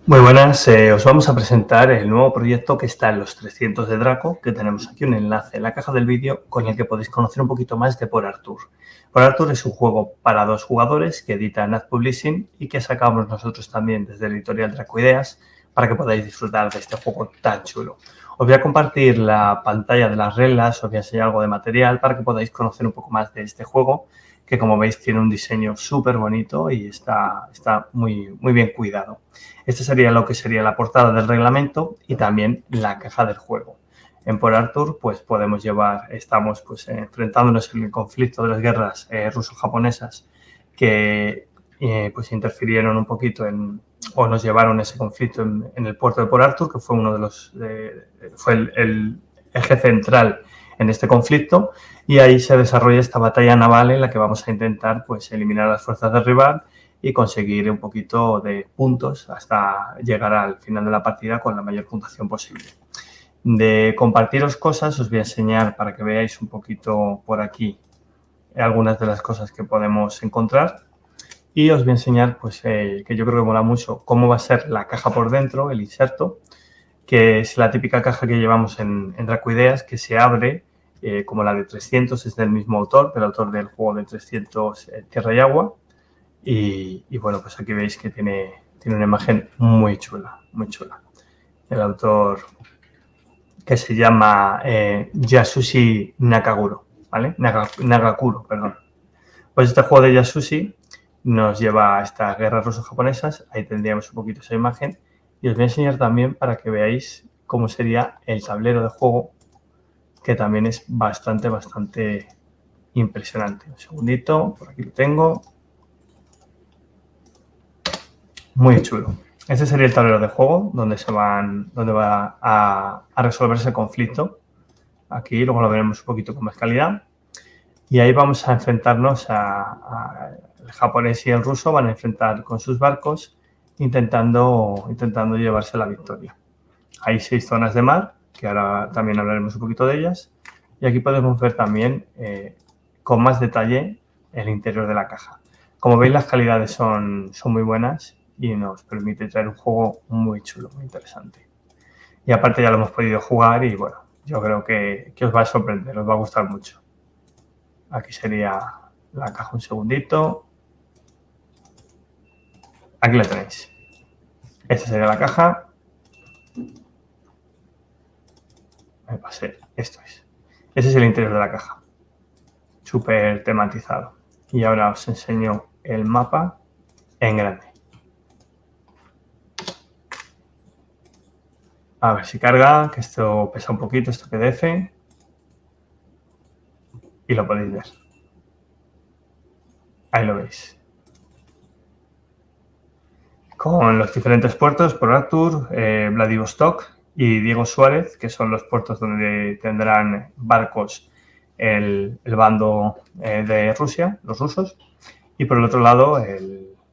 Muy buenas, os vamos a presentar el nuevo proyecto que está en los 300 de Draco, que tenemos aquí un enlace en la caja del vídeo con el que podéis conocer un poquito más de PorArthur. PorArthur es un juego para 2 jugadores que edita Nad Publishing y que sacamos nosotros también desde la editorial Draco Ideas para que podáis disfrutar de este juego tan chulo. Os voy a compartir la pantalla de las reglas, os voy a enseñar algo de material para que podáis conocer un poco más de este juego, que como veis tiene un diseño súper bonito y está muy bien cuidado. Este sería lo que sería la portada del reglamento y también la caja del juego. En PorArthur pues podemos estamos pues enfrentándonos en el conflicto de las guerras ruso-japonesas que pues interfirieron un poquito o nos llevaron ese conflicto en el puerto de PorArthur, que fue uno de los fue el eje central en este conflicto, y ahí se desarrolla esta batalla naval en la que vamos a intentar pues eliminar a las fuerzas del rival y conseguir un poquito de puntos hasta llegar al final de la partida con la mayor puntuación posible. De compartiros cosas, os voy a enseñar para que veáis un poquito por aquí algunas de las cosas que podemos encontrar, y os voy a enseñar pues que yo creo que mola mucho cómo va a ser la caja por dentro, el inserto, que es la típica caja que llevamos en Draco Ideas, que se abre como la de 300, es del mismo autor, del autor del juego de 300 Tierra y Agua. Y bueno, pues aquí veis que tiene una imagen muy chula, muy chula. El autor, que se llama Yasushi Nakaguro, ¿vale? Nagakuro, perdón. Pues este juego de Yasushi nos lleva a estas guerras ruso-japonesas. Ahí tendríamos un poquito esa imagen. Y os voy a enseñar también para que veáis cómo sería el tablero de juego, que también es bastante impresionante. Un segundito, por aquí lo tengo. Muy chulo. Este sería el tablero de juego donde va a resolverse el conflicto. Aquí luego lo veremos un poquito con más calidad. Y ahí vamos a enfrentarnos el japonés y el ruso van a enfrentar con sus barcos intentando llevarse la victoria. Hay 6 zonas de mar, que ahora también hablaremos un poquito de ellas. Y aquí podemos ver también con más detalle el interior de la caja. Como veis, las calidades son muy buenas y nos permite traer un juego muy chulo, muy interesante. Y aparte ya lo hemos podido jugar y bueno, yo creo que os va a sorprender, os va a gustar mucho. Aquí sería la caja, un segundito. Aquí la tenéis. Esta sería la caja. Me pasé, esto es. Ese es el interior de la caja. Súper tematizado. Y ahora os enseño el mapa en grande. A ver si carga, que esto pesa un poquito, este PDF. Y lo podéis ver. Ahí lo veis. Con los diferentes puertos, PorArthur, Vladivostok y Diego Suárez, que son los puertos donde tendrán barcos el bando de Rusia, los rusos. Y por el otro lado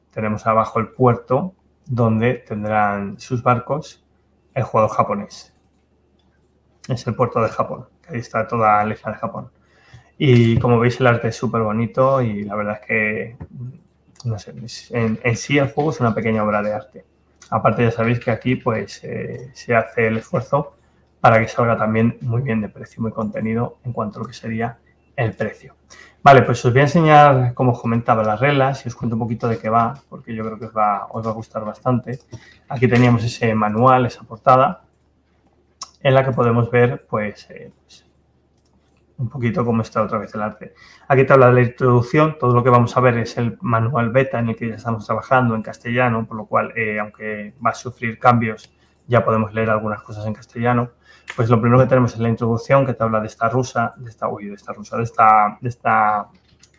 tenemos abajo el puerto donde tendrán sus barcos el jugador japonés. Es el puerto de Japón, que ahí está toda la isla de Japón. Y como veis, el arte es súper bonito y la verdad es que, no sé, en sí el juego es una pequeña obra de arte. Aparte ya sabéis que aquí pues se hace el esfuerzo para que salga también muy bien de precio, muy contenido en cuanto a lo que sería el precio. Vale, pues os voy a enseñar, como os comentaba, las reglas y os cuento un poquito de qué va, porque yo creo que os va a gustar bastante. Aquí teníamos ese manual, esa portada, en la que podemos ver pues un poquito cómo está otra vez el arte. Aquí te habla de la introducción, todo lo que vamos a ver es el manual beta en el que ya estamos trabajando en castellano, por lo cual, aunque va a sufrir cambios, ya podemos leer algunas cosas en castellano. Pues lo primero que tenemos es la introducción, que te habla de esta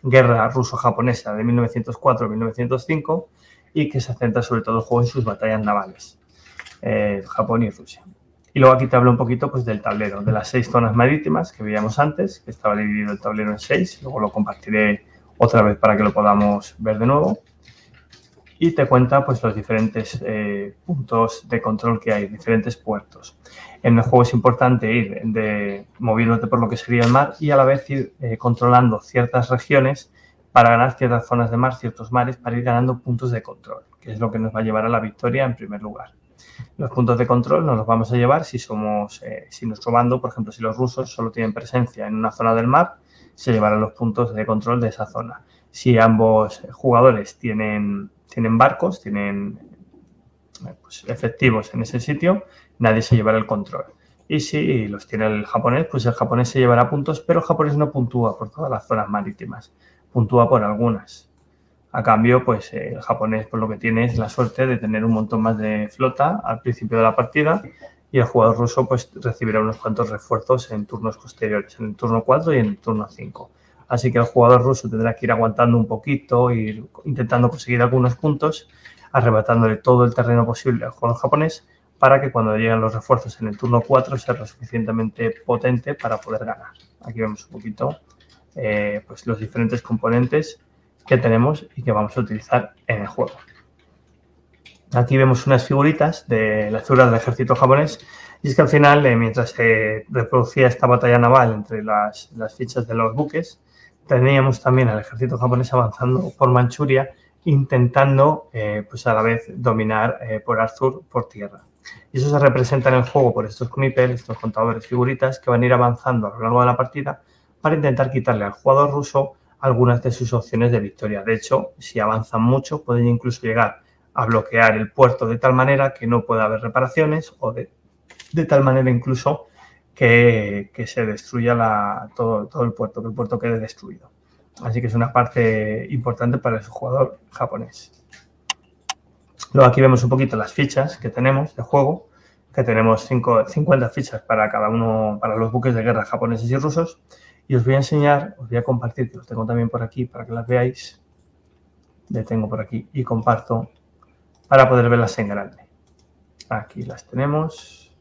guerra ruso-japonesa de 1904-1905 y que se centra sobre todo el juego en sus batallas navales, Japón y Rusia. Y luego aquí te hablo un poquito pues, del tablero, de las 6 zonas marítimas que veíamos antes, que estaba dividido el tablero en 6, luego lo compartiré otra vez para que lo podamos ver de nuevo. Y te cuenta pues, los diferentes puntos de control que hay, diferentes puertos. En el juego es importante ir moviéndote por lo que sería el mar y a la vez ir controlando ciertas regiones para ganar ciertas zonas de mar, ciertos mares, para ir ganando puntos de control, que es lo que nos va a llevar a la victoria en primer lugar. Los puntos de control nos los vamos a llevar si nuestro bando, por ejemplo, si los rusos solo tienen presencia en una zona del mar, se llevarán los puntos de control de esa zona. Si ambos jugadores tienen barcos, tienen pues, efectivos en ese sitio, nadie se llevará el control. Y si los tiene el japonés, pues el japonés se llevará puntos, pero el japonés no puntúa por todas las zonas marítimas, puntúa por algunas. A cambio, pues el japonés por lo que tiene es la suerte de tener un montón más de flota al principio de la partida y el jugador ruso pues recibirá unos cuantos refuerzos en turnos posteriores, en el turno 4 y en el turno 5. Así que el jugador ruso tendrá que ir aguantando un poquito, ir intentando conseguir algunos puntos, arrebatándole todo el terreno posible al jugador japonés para que cuando lleguen los refuerzos en el turno 4 sea lo suficientemente potente para poder ganar. Aquí vemos un poquito pues los diferentes componentes que tenemos y que vamos a utilizar en el juego. Aquí vemos unas figuritas de las figuras del ejército japonés y es que al final, mientras se reproducía esta batalla naval entre las fichas de los buques, teníamos también al ejército japonés avanzando por Manchuria, intentando pues a la vez dominar por Arthur por tierra. Y eso se representa en el juego por estos kunipel, estos contadores figuritas que van a ir avanzando a lo largo de la partida para intentar quitarle al jugador ruso algunas de sus opciones de victoria. De hecho, si avanzan mucho, pueden incluso llegar a bloquear el puerto de tal manera que no pueda haber reparaciones o de tal manera incluso que se destruya todo el puerto, que el puerto quede destruido. Así que es una parte importante para el jugador japonés. Luego aquí vemos un poquito las fichas que tenemos de juego, que tenemos 50 fichas para cada uno, para los buques de guerra japoneses y rusos. Y os voy a enseñar, os voy a compartir, que los tengo también por aquí para que las veáis. Detengo por aquí y comparto para poder verlas en grande. Aquí las tenemos.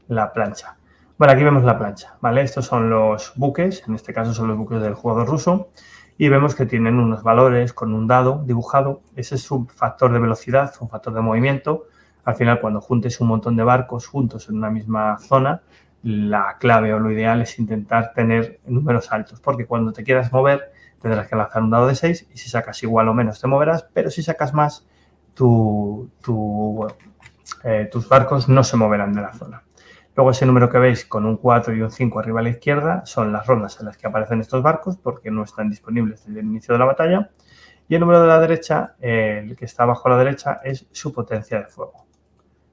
La plancha. Bueno, aquí vemos la plancha, ¿vale? Estos son los buques, en este caso son los buques del jugador ruso. Y vemos que tienen unos valores con un dado dibujado. Ese es su factor de velocidad, un factor de movimiento. Al final, cuando juntes un montón de barcos juntos en una misma zona, la clave o lo ideal es intentar tener números altos, porque cuando te quieras mover tendrás que lanzar un dado de 6 y si sacas igual o menos te moverás, pero si sacas más, tus barcos no se moverán de la zona. Luego ese número que veis con un 4 y un 5 arriba a la izquierda son las rondas en las que aparecen estos barcos porque no están disponibles desde el inicio de la batalla. Y el número de la derecha, el que está abajo a la derecha, es su potencia de fuego,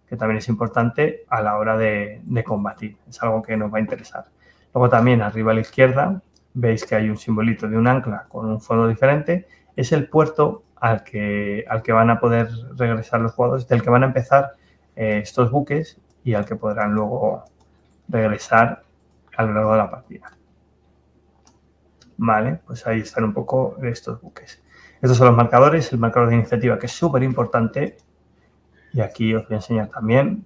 que también es importante a la hora de combatir. Es algo que nos va a interesar. Luego también arriba a la izquierda veis que hay un simbolito de un ancla con un fondo diferente. Es el puerto al que van a poder regresar los jugadores, del que van a empezar estos buques y al que podrán luego regresar a lo largo de la partida. Vale, pues ahí están un poco estos buques. Estos son los marcadores, el marcador de iniciativa que es súper importante. Y aquí os voy a enseñar también,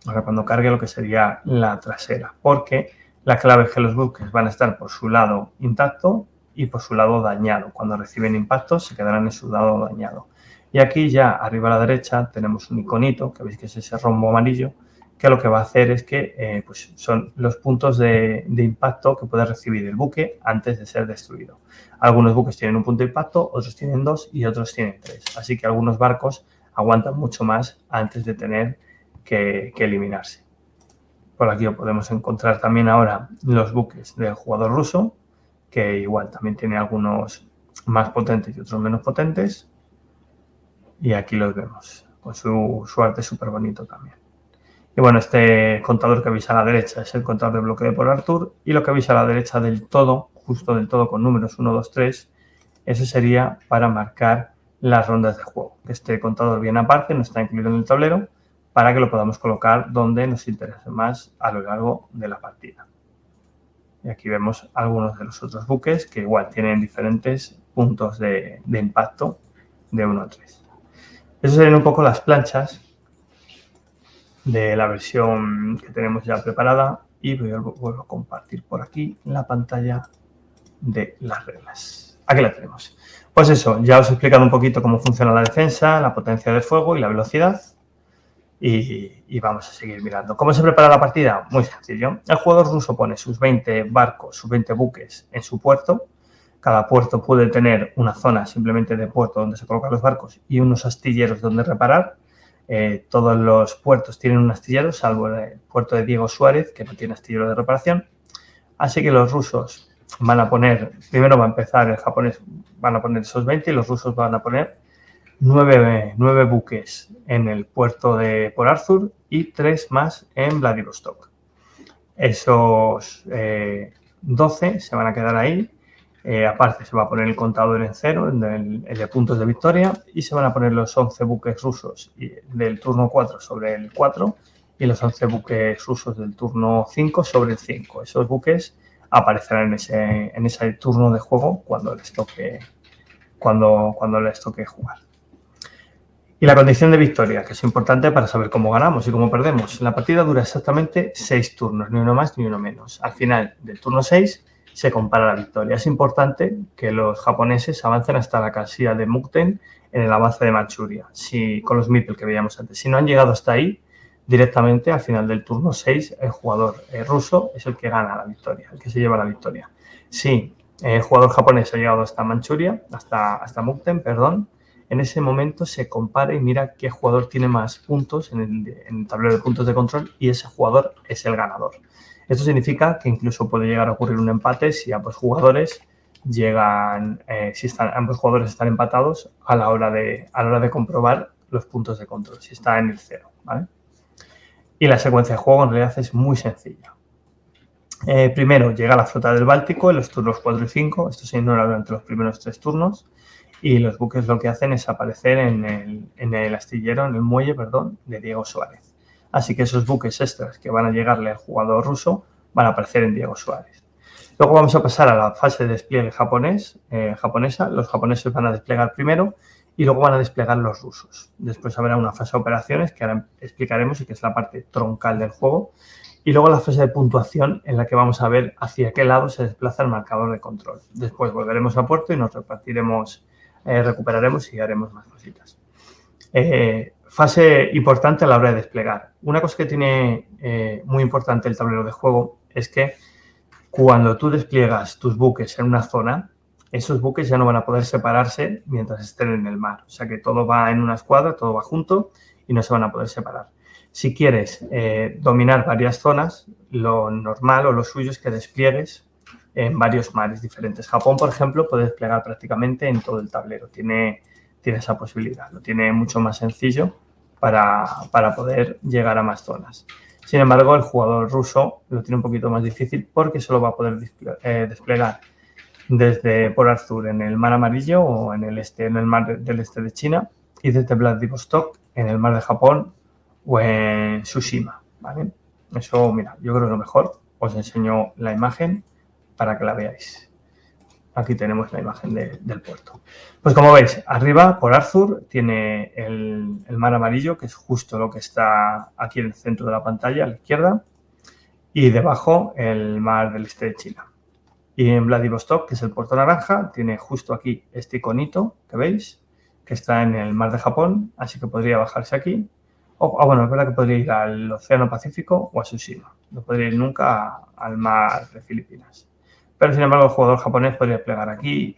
ahora cuando cargue, lo que sería la trasera, porque la clave es que los buques van a estar por su lado intacto y por su lado dañado. Cuando reciben impactos se quedarán en su lado dañado. Y aquí ya arriba a la derecha tenemos un iconito, que veis que es ese rombo amarillo, que lo que va a hacer es que pues son los puntos de impacto que puede recibir el buque antes de ser destruido. Algunos buques tienen un punto de impacto, otros tienen 2 y otros tienen 3. Así que algunos barcos aguantan mucho más antes de tener que eliminarse. Por aquí podemos encontrar también ahora los buques del jugador ruso, que igual también tiene algunos más potentes y otros menos potentes. Y aquí los vemos, con su arte súper bonito también. Y bueno, este contador que veis a la derecha es el contador de bloqueo por Arthur. Y lo que veis a la derecha del todo, justo del todo con números 1, 2, 3, ese sería para marcar las rondas de juego. Este contador viene aparte, no está incluido en el tablero, para que lo podamos colocar donde nos interese más a lo largo de la partida. Y aquí vemos algunos de los otros buques que igual tienen diferentes puntos de impacto de 1 a 3. Esas serían un poco las planchas de la versión que tenemos ya preparada y vuelvo a compartir por aquí la pantalla de las reglas. Aquí la tenemos. Pues eso, ya os he explicado un poquito cómo funciona la defensa, la potencia de fuego y la velocidad. Y vamos a seguir mirando. ¿Cómo se prepara la partida? Muy sencillo. El jugador ruso pone sus 20 barcos, sus 20 buques en su puerto. Cada puerto puede tener una zona simplemente de puerto donde se colocan los barcos y unos astilleros donde reparar. Todos los puertos tienen un astillero, salvo el puerto de Diego Suárez, que no tiene astillero de reparación. Así que los rusos van a poner, primero va a empezar el japonés, van a poner esos 20 y los rusos van a poner 9 buques en el puerto de Port Arthur y 3 más en Vladivostok. Esos 12 se van a quedar ahí. Aparte se va a poner el contador en cero, el de puntos de victoria, y se van a poner los 11 buques rusos del turno 4 sobre el 4 y los 11 buques rusos del turno 5 sobre el 5. Esos buques aparecerán en ese turno de juego cuando les toque jugar. Y la condición de victoria, que es importante para saber cómo ganamos y cómo perdemos. La partida dura exactamente 6 turnos, ni uno más ni uno menos. Al final del turno 6 se compara la victoria. Es importante que los japoneses avancen hasta la casilla de Mukden en el avance de Manchuria, con los Meeple que veíamos antes. Si no han llegado hasta ahí, directamente al final del turno 6, el jugador ruso es el que gana la victoria, el que se lleva la victoria. Si el jugador japonés ha llegado hasta Manchuria, hasta Mukden, perdón, en ese momento se compara y mira qué jugador tiene más puntos en el tablero de puntos de control y ese jugador es el ganador. Esto significa que incluso puede llegar a ocurrir un empate si ambos jugadores ambos jugadores están empatados a la hora de comprobar los puntos de control, si está en el 0, ¿vale? Y la secuencia de juego en realidad es muy sencilla. Primero llega la flota del Báltico en los turnos 4 y 5, esto se ignora durante los primeros 3 turnos. Y los buques lo que hacen es aparecer en el astillero, en el muelle, perdón, de Diego Suárez. Así que esos buques extras que van a llegarle al jugador ruso van a aparecer en Diego Suárez. Luego vamos a pasar a la fase de despliegue japonesa. Los japoneses van a desplegar primero y luego van a desplegar los rusos. Después habrá una fase de operaciones que ahora explicaremos y que es la parte troncal del juego. Y luego la fase de puntuación en la que vamos a ver hacia qué lado se desplaza el marcador de control. Después volveremos a puerto y nos recuperaremos y haremos más cositas. Fase importante a la hora de desplegar. Una cosa que tiene muy importante el tablero de juego es que cuando tú despliegas tus buques en una zona, esos buques ya no van a poder separarse mientras estén en el mar. O sea que todo va en una escuadra, todo va junto y no se van a poder separar. Si quieres dominar varias zonas, lo normal o lo suyo es que despliegues en varios mares diferentes. Japón, por ejemplo, puede desplegar prácticamente en todo el tablero. Tiene esa posibilidad. Lo tiene mucho más sencillo para poder llegar a más zonas. Sin embargo, el jugador ruso lo tiene un poquito más difícil porque solo va a poder desplegar desde Port Arthur en el Mar Amarillo o en el Mar del Este de China y desde Vladivostok en el Mar de Japón o en Tsushima, ¿vale? Eso, mira, yo creo que lo mejor. Os enseño la imagen para que la veáis. Aquí tenemos la imagen del puerto. Pues como veis, arriba, Port Arthur, tiene el Mar Amarillo, que es justo lo que está aquí en el centro de la pantalla, a la izquierda, y debajo el Mar del Este de China. Y en Vladivostok, que es el puerto naranja, tiene justo aquí este iconito que veis, que está en el Mar de Japón, así que podría bajarse aquí. Bueno, es verdad que podría ir al Océano Pacífico o a Tsushima. No podría ir nunca al Mar de Filipinas. Pero, sin embargo, el jugador japonés podría desplegar aquí,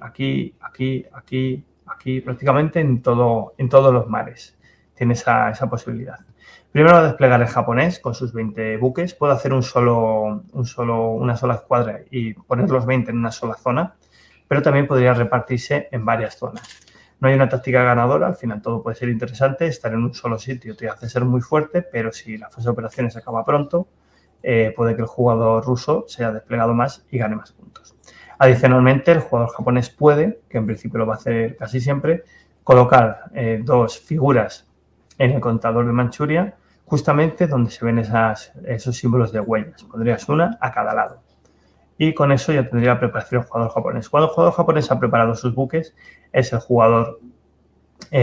prácticamente en todos los mares. Tiene esa posibilidad. Primero va a desplegar el japonés con sus 20 buques. Puede hacer una sola escuadra y poner los 20 en una sola zona, pero también podría repartirse en varias zonas. No hay una táctica ganadora, al final todo puede ser interesante. Estar en un solo sitio te hace ser muy fuerte, pero si la fase de operaciones acaba pronto, puede que el jugador ruso se haya desplegado más y gane más puntos. Adicionalmente, el jugador japonés puede, que en principio lo va a hacer casi siempre, colocar 2 figuras en el contador de Manchuria, justamente donde se ven esos símbolos de huellas. Pondrías una a cada lado. Y con eso ya tendría preparación el jugador japonés. Cuando el jugador japonés ha preparado sus buques, es el jugador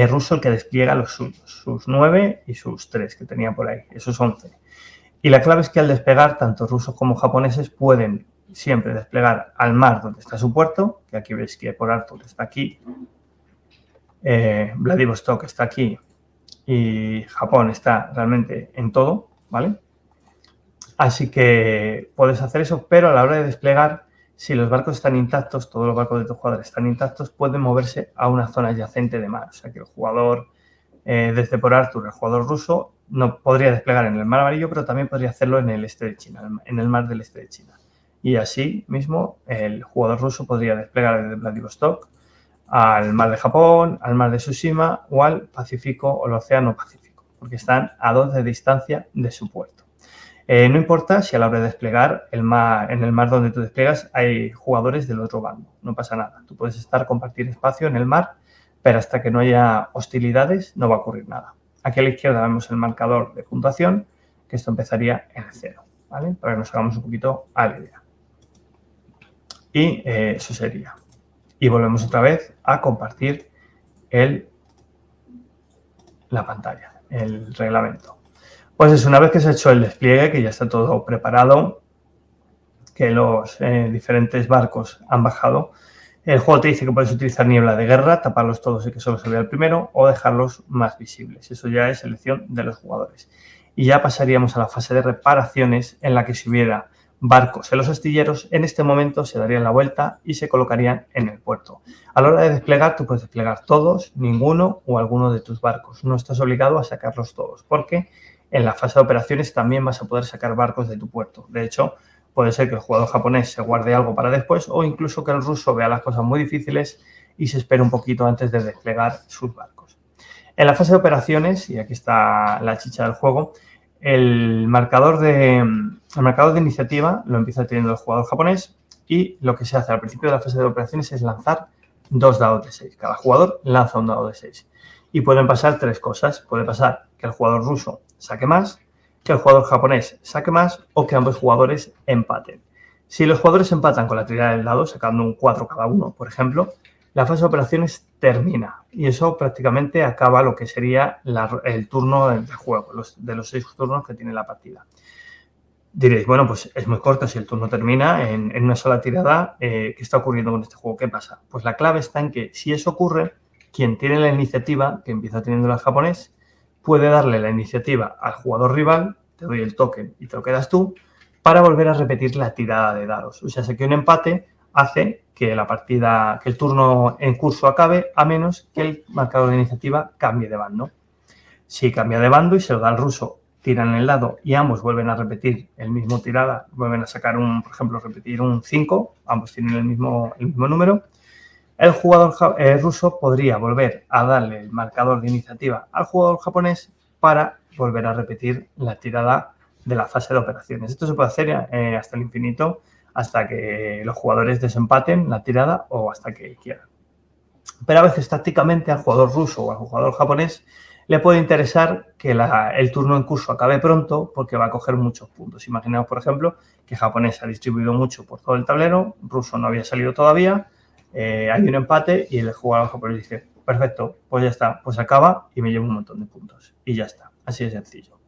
ruso el que despliega los suyos, sus 9 y sus 3 que tenía por ahí, esos 11. Y la clave es que al despegar, tanto rusos como japoneses pueden siempre desplegar al mar donde está su puerto, que aquí veis que Port Arthur está aquí, Vladivostok está aquí y Japón está realmente en todo, ¿vale? Así que puedes hacer eso, pero a la hora de desplegar, si los barcos están intactos, todos los barcos de tu jugador están intactos, pueden moverse a una zona adyacente de mar. O sea que el jugador desde Port Arthur el jugador ruso no podría desplegar en el mar amarillo, pero también podría hacerlo en el este de China, en el mar del este de China. Y así mismo el jugador ruso podría desplegar desde Vladivostok al mar de Japón, al mar de Tsushima o al Pacífico o el Océano Pacífico, porque están a 2 de distancia de su puerto. No importa si a la hora de desplegar en el mar donde tú despliegas hay jugadores del otro bando, no pasa nada. Tú puedes compartir espacio en el mar, pero hasta que no haya hostilidades no va a ocurrir nada. Aquí a la izquierda vemos el marcador de puntuación, que esto empezaría en el 0, ¿vale? Para que nos hagamos un poquito a la idea. Y eso sería. Y volvemos otra vez a compartir la pantalla, el reglamento. Pues es una vez que se ha hecho el despliegue, que ya está todo preparado, que los diferentes barcos han bajado, el juego te dice que puedes utilizar niebla de guerra, taparlos todos y que solo se vea el primero, o dejarlos más visibles. Eso ya es elección de los jugadores. Y ya pasaríamos a la fase de reparaciones, en la que si hubiera barcos en los astilleros, en este momento se darían la vuelta y se colocarían en el puerto. A la hora de desplegar, tú puedes desplegar todos, ninguno o alguno de tus barcos. No estás obligado a sacarlos todos, porque en la fase de operaciones también vas a poder sacar barcos de tu puerto. De hecho, puede ser que el jugador japonés se guarde algo para después o incluso que el ruso vea las cosas muy difíciles y se espere un poquito antes de desplegar sus barcos. En la fase de operaciones, y aquí está la chicha del juego, el marcador de iniciativa lo empieza teniendo el jugador japonés y lo que se hace al principio de la fase de operaciones es lanzar 2 dados de 6. Cada jugador lanza un dado de 6. Y pueden pasar 3 cosas. Puede pasar que el jugador ruso saque más, que el jugador japonés saque más o que ambos jugadores empaten. Si los jugadores empatan con la tirada del dado, sacando un 4 cada uno, por ejemplo, la fase de operaciones termina y eso prácticamente acaba lo que sería el turno del juego, de los 6 turnos que tiene la partida. Diréis, bueno, pues es muy corto si el turno termina en una sola tirada. ¿Qué está ocurriendo con este juego? ¿Qué pasa? Pues la clave está en que si eso ocurre, quien tiene la iniciativa, que empieza teniendo el japonés, puede darle la iniciativa al jugador rival, te doy el token y te lo quedas tú, para volver a repetir la tirada de dados. O sea, que un empate hace que la partida, que el turno en curso acabe, a menos que el marcador de iniciativa cambie de bando. Si cambia de bando y se lo da al ruso, tiran el dado y ambos vuelven a repetir el mismo tirada, vuelven a sacar por ejemplo, repetir un 5, ambos tienen el mismo número, el jugador ruso podría volver a darle el marcador de iniciativa al jugador japonés para volver a repetir la tirada de la fase de operaciones. Esto se puede hacer hasta el infinito, hasta que los jugadores desempaten la tirada o hasta que quieran. Pero a veces tácticamente al jugador ruso o al jugador japonés le puede interesar que el turno en curso acabe pronto porque va a coger muchos puntos. Imaginaos, por ejemplo, que japonés ha distribuido mucho por todo el tablero, ruso no había salido todavía, hay un empate y el jugador japonés dice, perfecto, pues ya está, pues acaba y me llevo un montón de puntos. Y ya está, así de sencillo.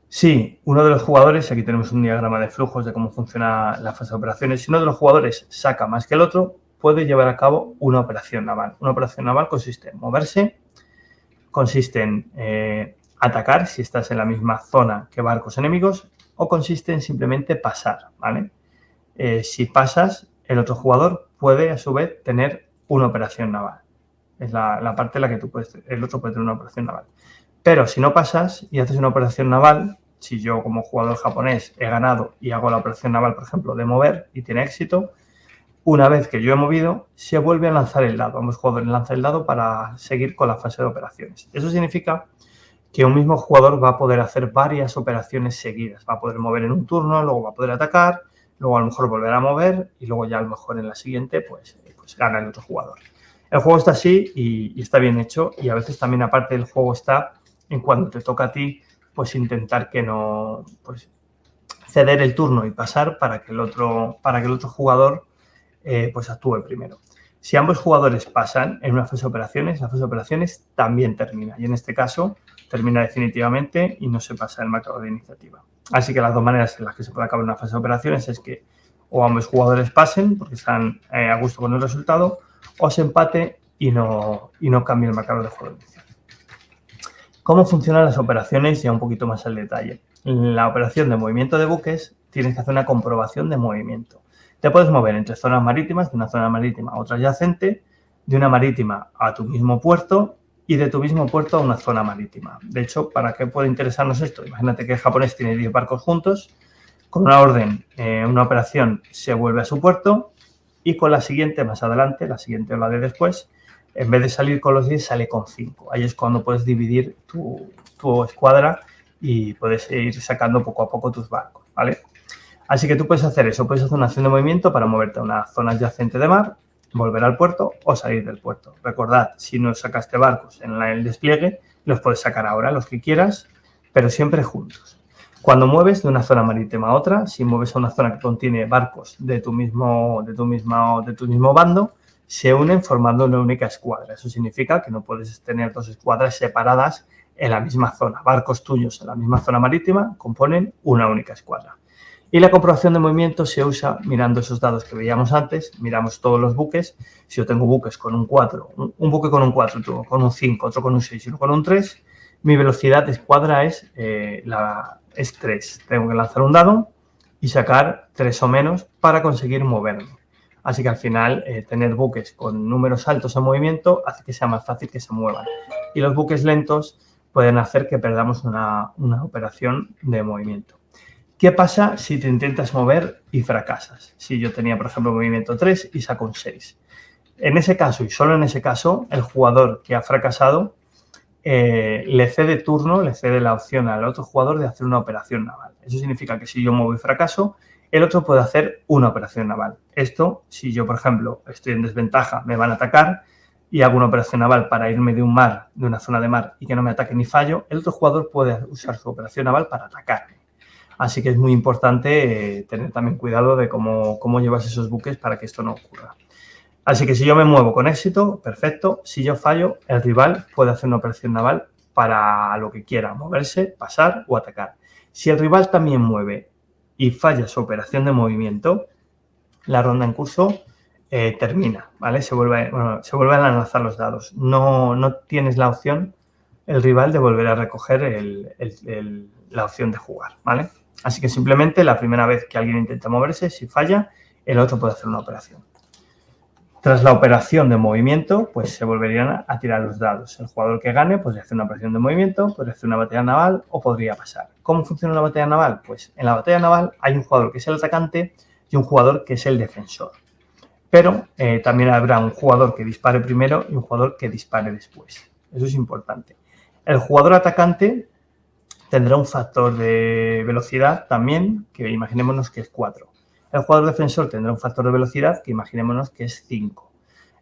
Si uno de los jugadores, aquí tenemos un diagrama de flujos de cómo funciona la fase de operaciones, si uno de los jugadores saca más que el otro, puede llevar a cabo una operación naval. Una operación naval consiste en moverse, consiste en atacar si estás en la misma zona que barcos enemigos o consiste en simplemente pasar, ¿vale? Si pasas, el otro jugador puede a su vez tener una operación naval. Es la parte en la que el otro puede tener una operación naval. Pero si no pasas y haces una operación naval, si yo como jugador japonés he ganado y hago la operación naval, por ejemplo, de mover y tiene éxito, una vez que yo he movido, se vuelve a lanzar el dado. Ambos jugadores lanzan el dado para seguir con la fase de operaciones. Eso significa que un mismo jugador va a poder hacer varias operaciones seguidas. Va a poder mover en un turno, luego va a poder atacar, luego a lo mejor volver a mover y luego ya a lo mejor en la siguiente pues gana el otro jugador. El juego está así y está bien hecho y a veces también aparte el juego está en cuando te toca a ti pues intentar que no pues ceder el turno y pasar para que el otro jugador pues actúe primero. Si ambos jugadores pasan en una fase de operaciones, la fase de operaciones también termina y en este caso termina definitivamente y no se pasa el marcador de iniciativa. Así que las dos maneras en las que se puede acabar una fase de operaciones es que o ambos jugadores pasen porque están a gusto con el resultado o se empate y no cambie el marcador de juego. ¿Cómo funcionan las operaciones? Ya un poquito más al detalle. En la operación de movimiento de buques tienes que hacer una comprobación de movimiento. Te puedes mover entre zonas marítimas, de una zona marítima a otra adyacente, de una marítima a tu mismo puerto y de tu mismo puerto a una zona marítima. De hecho, ¿para qué puede interesarnos esto? Imagínate que el japonés tiene 10 barcos juntos, con una orden, una operación se vuelve a su puerto y con la siguiente, más adelante, la siguiente o la de después, en vez de salir con los 10, sale con 5. Ahí es cuando puedes dividir tu escuadra y puedes ir sacando poco a poco tus barcos, ¿vale? Así que tú puedes hacer eso, puedes hacer una acción de movimiento para moverte a una zona adyacente de mar, volver al puerto o salir del puerto. Recordad, si no sacaste barcos en el despliegue, los puedes sacar ahora, los que quieras, pero siempre juntos. Cuando mueves de una zona marítima a otra, si mueves a una zona que contiene barcos de tu mismo bando, se unen formando una única escuadra. Eso significa que no puedes tener dos escuadras separadas en la misma zona. Barcos tuyos en la misma zona marítima componen una única escuadra. Y la comprobación de movimiento se usa mirando esos dados que veíamos antes, miramos todos los buques. Si yo tengo buques con un 4, un buque con un 4, otro con un 5, otro con un 6 y uno con un 3, mi velocidad de escuadra es 3. Tengo que lanzar un dado y sacar 3 o menos para conseguir moverme. Así que al final tener buques con números altos en movimiento hace que sea más fácil que se muevan. Y los buques lentos pueden hacer que perdamos una operación de movimiento. ¿Qué pasa si te intentas mover y fracasas? Si yo tenía, por ejemplo, movimiento 3 y saco un 6. En ese caso, y solo en ese caso, el jugador que ha fracasado le cede turno, le cede la opción al otro jugador de hacer una operación naval. Eso significa que si yo muevo y fracaso, el otro puede hacer una operación naval. Esto, si yo, por ejemplo, estoy en desventaja, me van a atacar y hago una operación naval para irme de un mar, de una zona de mar y que no me ataque ni fallo, el otro jugador puede usar su operación naval para atacarme. Así que es muy importante tener también cuidado de cómo llevas esos buques para que esto no ocurra. Así que si yo me muevo con éxito, perfecto. Si yo fallo, el rival puede hacer una operación naval para lo que quiera, moverse, pasar o atacar. Si el rival también mueve y falla su operación de movimiento, la ronda en curso termina, ¿vale? Se vuelven a lanzar los dados. No tienes la opción, el rival, de volver a recoger la opción de jugar, ¿vale? Así que simplemente la primera vez que alguien intenta moverse, si falla, el otro puede hacer una operación. Tras la operación de movimiento, pues se volverían a tirar los dados. El jugador que gane podría hacer una operación de movimiento, podría hacer una batalla naval o podría pasar. ¿Cómo funciona una batalla naval? Pues en la batalla naval hay un jugador que es el atacante y un jugador que es el defensor. Pero también habrá un jugador que dispare primero y un jugador que dispare después. Eso es importante. El jugador atacante tendrá un factor de velocidad también, que imaginémonos que es 4. El jugador defensor tendrá un factor de velocidad que imaginémonos que es 5.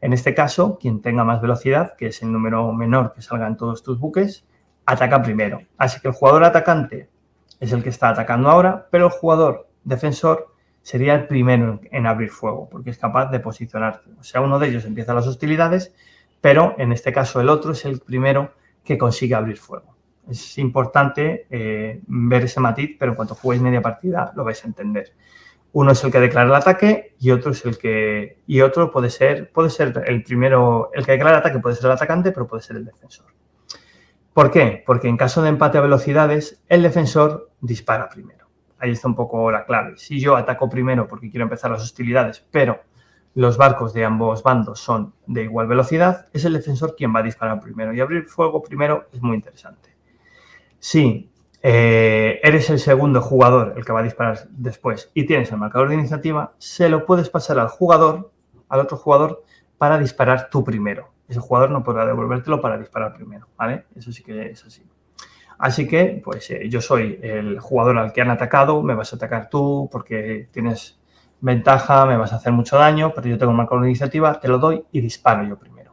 En este caso, quien tenga más velocidad, que es el número menor que salga en todos tus buques, ataca primero. Así que el jugador atacante es el que está atacando ahora, pero el jugador defensor sería el primero en abrir fuego, porque es capaz de posicionarse. O sea, uno de ellos empieza las hostilidades, pero en este caso el otro es el primero que consigue abrir fuego. Es importante ver ese matiz, pero en cuanto juguéis media partida lo vais a entender. Uno es el que declara el ataque y otro es otro puede ser el primero, el que declara el ataque puede ser el atacante, pero puede ser el defensor. ¿Por qué? Porque en caso de empate a velocidades, el defensor dispara primero. Ahí está un poco la clave. Si yo ataco primero porque quiero empezar las hostilidades, pero los barcos de ambos bandos son de igual velocidad, es el defensor quien va a disparar primero. Y abrir fuego primero es muy interesante. Si eres el segundo jugador el que va a disparar después y tienes el marcador de iniciativa, se lo puedes pasar al otro jugador, para disparar tú primero. Ese jugador no podrá devolvértelo para disparar primero, ¿vale? Eso sí que es así. Así que, pues, yo soy el jugador al que han atacado, me vas a atacar tú porque tienes ventaja, me vas a hacer mucho daño, pero yo tengo el marcador de iniciativa, te lo doy y disparo yo primero.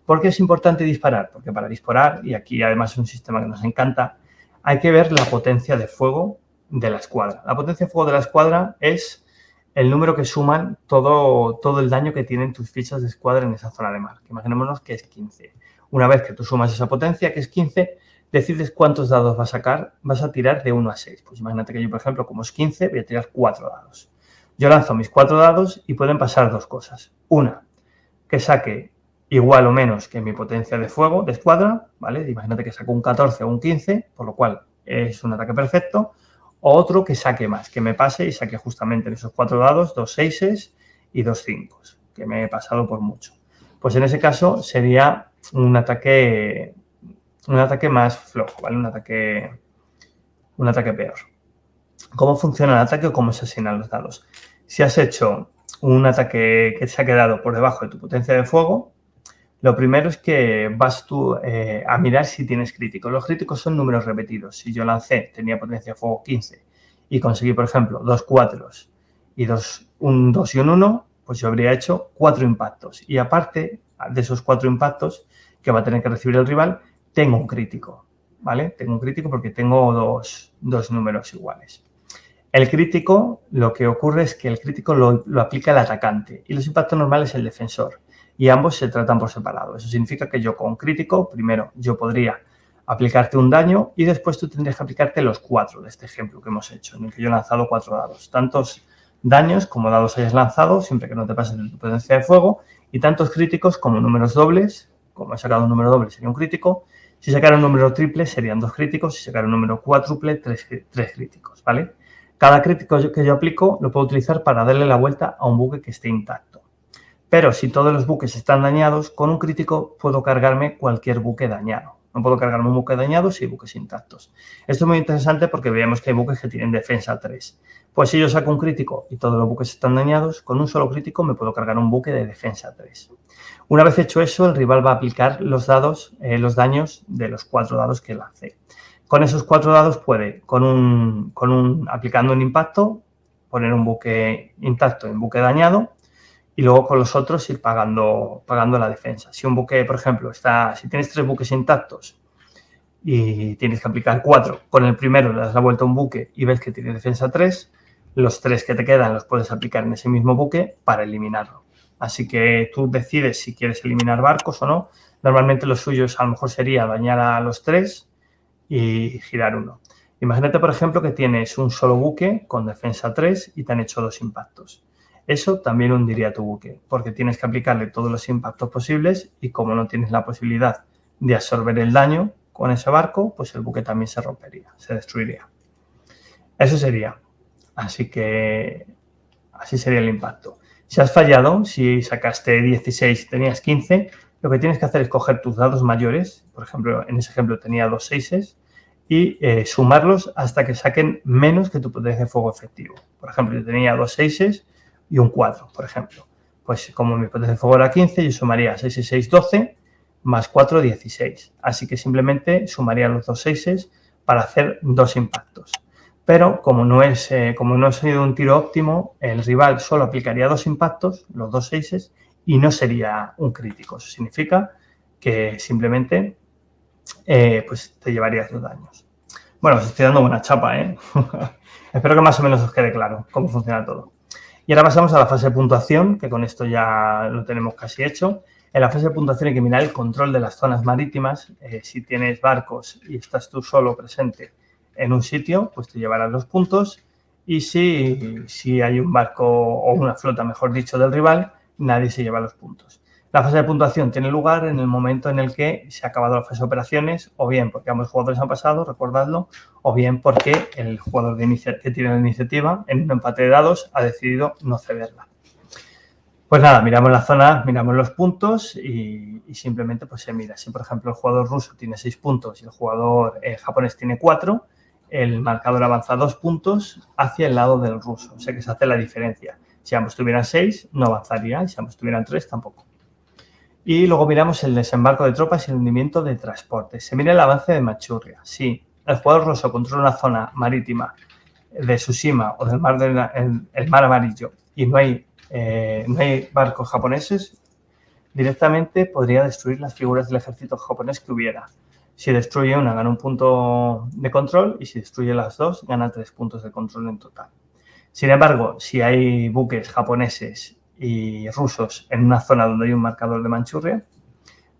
¿Por qué es importante disparar? Porque para disparar, y aquí además es un sistema que nos encanta, hay que ver la potencia de fuego de la escuadra. La potencia de fuego de la escuadra es el número que suman todo el daño que tienen tus fichas de escuadra en esa zona de mar. Imaginémonos que es 15. Una vez que tú sumas esa potencia, que es 15, decides cuántos dados vas a sacar. Vas a tirar de 1 a 6. Pues imagínate que yo, por ejemplo, como es 15, voy a tirar 4 dados. Yo lanzo mis 4 dados y pueden pasar dos cosas. Una, que saque igual o menos que mi potencia de fuego de escuadra, ¿vale? Imagínate que saco un 14 o un 15, por lo cual es un ataque perfecto. O otro que saque más, que me pase y saque justamente en esos 4 dados 2 6 y 2 5, que me he pasado por mucho. Pues en ese caso sería un ataque más flojo, ¿vale? Un ataque peor. ¿Cómo funciona el ataque o cómo se asignan los dados? Si has hecho un ataque que se ha quedado por debajo de tu potencia de fuego, lo primero es que vas tú a mirar si tienes críticos. Los críticos son números repetidos. Si yo lancé, tenía potencia de fuego 15 y conseguí, por ejemplo, 2 4 y un 2 y un 1, pues yo habría hecho 4 impactos. Y aparte de esos 4 impactos que va a tener que recibir el rival, tengo un crítico, ¿vale? Tengo un crítico porque tengo dos números iguales. El crítico, lo que ocurre es que el crítico lo aplica el atacante y los impactos normales el defensor. Y ambos se tratan por separado. Eso significa que yo con crítico, primero yo podría aplicarte un daño y después tú tendrías que aplicarte los 4 de este ejemplo que hemos hecho, en el que yo he lanzado 4 dados. Tantos daños como dados hayas lanzado, siempre que no te pases de tu potencia de fuego, y tantos críticos como números dobles. Como he sacado un número doble sería un crítico. Si sacara un número triple serían 2 críticos. Si sacara un número cuádruple, 3 críticos, ¿vale? Cada crítico que yo aplico lo puedo utilizar para darle la vuelta a un buque que esté intacto. Pero si todos los buques están dañados, con un crítico puedo cargarme cualquier buque dañado. No puedo cargarme un buque dañado si hay buques intactos. Esto es muy interesante porque veamos que hay buques que tienen defensa 3. Pues si yo saco un crítico y todos los buques están dañados, con un solo crítico me puedo cargar un buque de defensa 3. Una vez hecho eso, el rival va a aplicar los daños de los 4 dados que lancé. Con esos 4 dados puede, aplicando un impacto, poner un buque intacto en buque dañado y luego con los otros ir pagando la defensa. Si un buque, por ejemplo, si tienes 3 buques intactos y tienes que aplicar 4, con el primero le das la vuelta a un buque y ves que tiene defensa 3, los 3 que te quedan los puedes aplicar en ese mismo buque para eliminarlo. Así que tú decides si quieres eliminar barcos o no. Normalmente los suyos a lo mejor sería dañar a los 3 y girar uno. Imagínate, por ejemplo, que tienes un solo buque con defensa 3 y te han hecho 2 impactos. Eso también hundiría tu buque, porque tienes que aplicarle todos los impactos posibles y como no tienes la posibilidad de absorber el daño con ese barco, pues el buque también se rompería, se destruiría. Eso sería. Así que así sería el impacto. Si has fallado, si sacaste 16 y tenías 15, lo que tienes que hacer es coger tus dados mayores, por ejemplo, en ese ejemplo tenía 2 6 y sumarlos hasta que saquen menos que tu potencia de fuego efectivo. Por ejemplo, yo tenía 2 6 y un 4, por ejemplo. Pues como mi potencia de fuego era 15, yo sumaría 6 y 6, 12, más 4, 16. Así que simplemente sumaría los 2 6 para hacer 2 impactos. Pero como no ha sido un tiro óptimo, el rival solo aplicaría 2 impactos, los 2 6, y no sería un crítico. Eso significa que simplemente pues te llevarías los daños. Bueno, os estoy dando buena chapa, ¿eh? Espero que más o menos os quede claro cómo funciona todo. Y ahora pasamos a la fase de puntuación, que con esto ya lo tenemos casi hecho. En la fase de puntuación hay que mirar el control de las zonas marítimas. Si tienes barcos y estás tú solo presente en un sitio, pues te llevarás los puntos. Y si hay un barco o una flota, mejor dicho, del rival, nadie se lleva los puntos. La fase de puntuación tiene lugar en el momento en el que se ha acabado la fase de operaciones, o bien porque ambos jugadores han pasado, recordadlo, o bien porque el jugador que tiene la iniciativa en un empate de dados ha decidido no cederla. Pues nada, miramos la zona, miramos los puntos y simplemente pues se mira. Si, por ejemplo, el jugador ruso tiene 6 puntos y el jugador japonés tiene 4, el marcador avanza 2 puntos hacia el lado del ruso. O sea que se hace la diferencia. Si ambos tuvieran 6, no avanzaría, y si ambos tuvieran 3, tampoco. Y luego miramos el desembarco de tropas y el hundimiento de transporte. Se mira el avance de Manchuria. Si el jugador ruso controla una zona marítima de Tsushima o del el mar Amarillo y no hay barcos japoneses, directamente podría destruir las figuras del ejército japonés que hubiera. Si destruye una, gana un punto de control y si destruye las dos, gana 3 puntos de control en total. Sin embargo, si hay buques japoneses y rusos en una zona donde hay un marcador de Manchuria,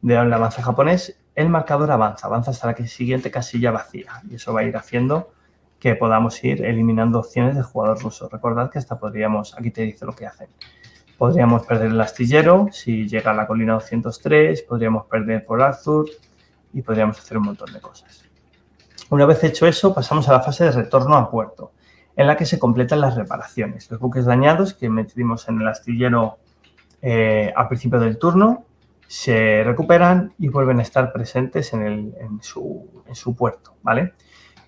del avance japonés, el marcador avanza hasta la siguiente casilla vacía y eso va a ir haciendo que podamos ir eliminando opciones del jugador ruso. Recordad que hasta aquí te dice lo que hacen. Podríamos perder el astillero si llega a la colina 203, podríamos perder por Arthur y podríamos hacer un montón de cosas. Una vez hecho eso, pasamos a la fase de retorno a puerto, en la que se completan las reparaciones. Los buques dañados que metimos en el astillero al principio del turno, se recuperan y vuelven a estar presentes en su puerto, ¿vale?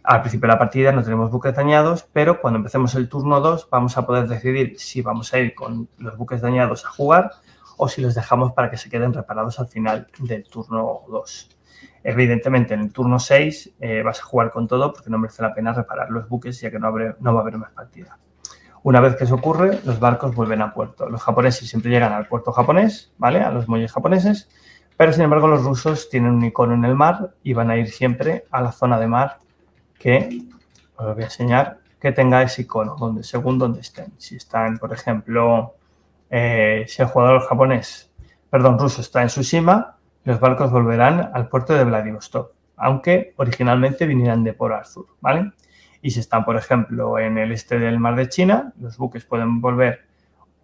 Al principio de la partida no tenemos buques dañados, pero cuando empecemos el turno 2 vamos a poder decidir si vamos a ir con los buques dañados a jugar o si los dejamos para que se queden reparados al final del turno 2. Evidentemente, en el turno 6 vas a jugar con todo porque no merece la pena reparar los buques, ya que no va a haber más partida. Una vez que eso ocurre, los barcos vuelven a puerto. Los japoneses siempre llegan al puerto japonés, ¿vale? A los muelles japoneses, pero sin embargo los rusos tienen un icono en el mar y van a ir siempre a la zona de mar que os voy a enseñar que tenga ese icono, según donde estén. Si están, por ejemplo, si el jugador ruso está en Tsushima, los barcos volverán al puerto de Vladivostok, aunque originalmente vinieran de Port Arthur, ¿vale? Y si están, por ejemplo, en el este del mar de China, los buques pueden volver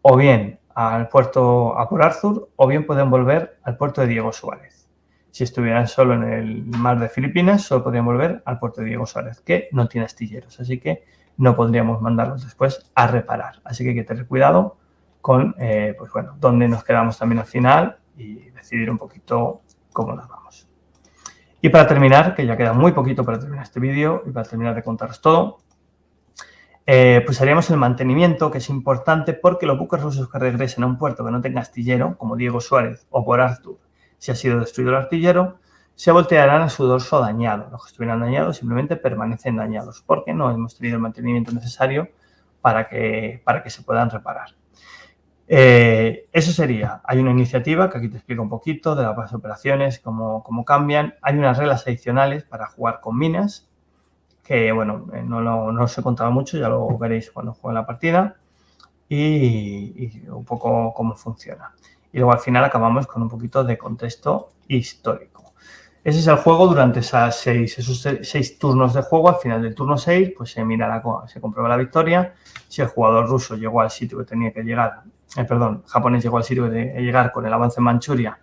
o bien al puerto a Port Arthur o bien pueden volver al puerto de Diego Suárez. Si estuvieran solo en el mar de Filipinas, solo podrían volver al puerto de Diego Suárez, que no tiene astilleros, así que no podríamos mandarlos después a reparar. Así que hay que tener cuidado con, pues bueno, dónde nos quedamos también al final y decidir un poquito cómo nos vamos. Y para terminar, que ya queda muy poquito para terminar este vídeo y para terminar de contaros todo, pues haríamos el mantenimiento, que es importante porque los buques rusos que regresen a un puerto que no tenga astillero, como Diego Suárez o Port Arthur, si ha sido destruido el artillero, se voltearán a su dorso dañado. Los que estuvieran dañados simplemente permanecen dañados porque no hemos tenido el mantenimiento necesario para que se puedan reparar. Eso sería. Hay una iniciativa que aquí te explico un poquito de las operaciones, cómo cambian. Hay unas reglas adicionales para jugar con minas, que bueno, no os he contado mucho, ya lo veréis cuando juegue la partida y un poco cómo funciona. Y luego al final acabamos con un poquito de contexto histórico. Ese es el juego durante esos seis turnos de juego. Al final del turno 6, pues se comprueba la victoria. Si el jugador ruso llegó al sitio que tenía que llegar, japonés llegó al sitio que tenía que llegar con el avance en Manchuria,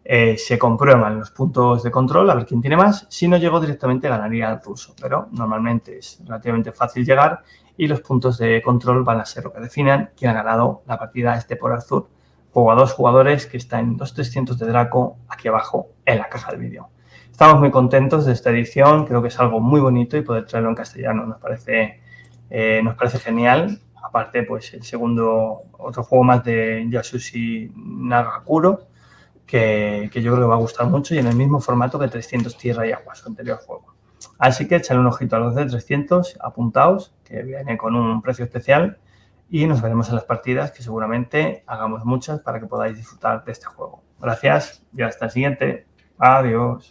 se comprueban los puntos de control, a ver quién tiene más. Si no llegó directamente, ganaría el ruso, pero normalmente es relativamente fácil llegar y los puntos de control van a ser lo que definan quién ha ganado la partida Port Arthur. Juego a 2 jugadores que está en 2300 de Draco, aquí abajo en la caja del vídeo. Estamos muy contentos de esta edición, creo que es algo muy bonito y poder traerlo en castellano nos parece genial. Aparte, pues el segundo, otro juego más de Yasushi Nagakuro, que yo creo que va a gustar mucho y en el mismo formato que 300 Tierra y Agua, su anterior juego. Así que echadle un ojito a los de 300, apuntaos, que viene con un precio especial y nos veremos en las partidas, que seguramente hagamos muchas para que podáis disfrutar de este juego. Gracias y hasta el siguiente. Adiós.